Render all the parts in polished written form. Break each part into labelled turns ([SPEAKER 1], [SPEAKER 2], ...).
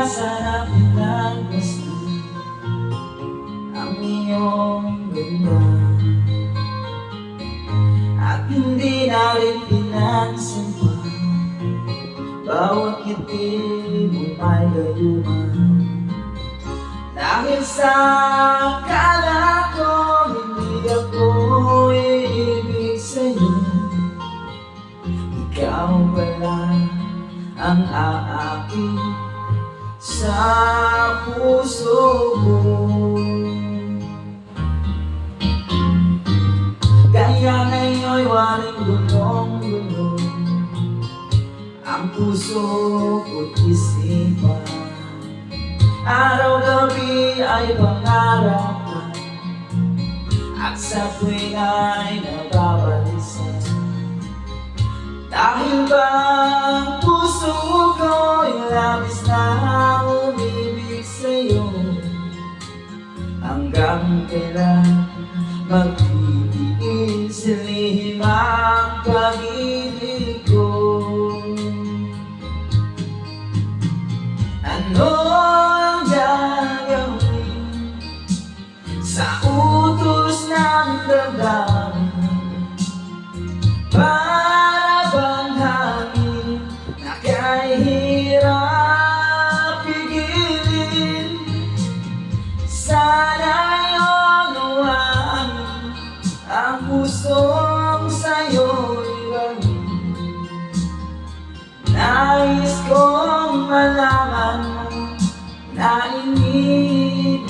[SPEAKER 1] sana pinagmasdan ang iyong ganda, at hindi na rin pinansin pa bawat ngiti mo may gayuman. Dahil sa akala ko hindi ako iibig sa'yo, ikaw pala ang aakit sa puso ko. Kaya ngayon'y waring gulong-gulong ang puso ko't isipan. Araw-gabi ay pangarap ka, at sa tuwing ay nababalisan. Dahil ba ang puso ko'y labis na umibig sa'yo, hanggang kailan magtitiis lihim ang pag-ibig ko. Ano ang gagawin sa utos ng damdamin? Para bang hangin na kahirap pigilin? Sana'y unawaan ang pusong sa'yo'y gawin. Nais kong malaman mo na inibig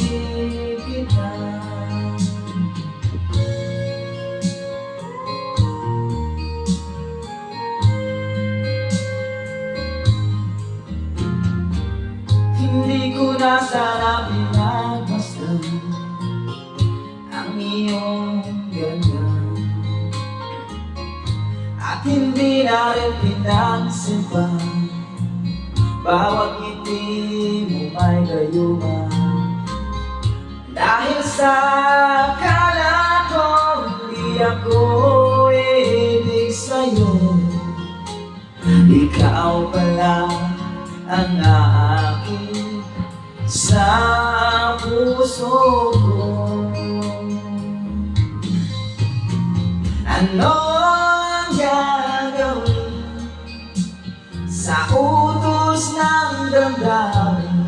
[SPEAKER 1] kita. Hindi ko na sana pinagmasdan ang iyong ganda, at hindi na rin pinansin pa bawat ngiti mo may gayuman. Dahil sa akala ko hindi ako iibig sa'yo, ikaw pala ang aakit sa puso ko. Ano ang gagawin sa utos ng damdamin?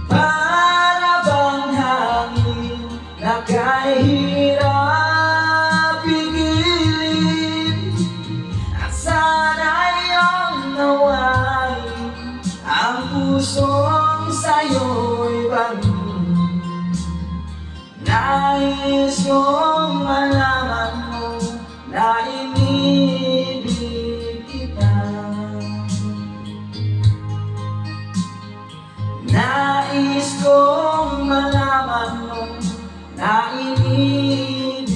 [SPEAKER 1] Para bang hangin na kahirap pigilin? At sana'y unawain ang pusong sa'yo'y bagin. Nais kong malaman mo na inibig kita. Nais kong malaman mo na inibig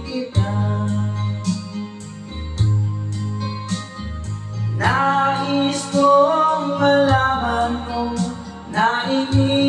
[SPEAKER 1] kita. Nais kong malaman mo na inibig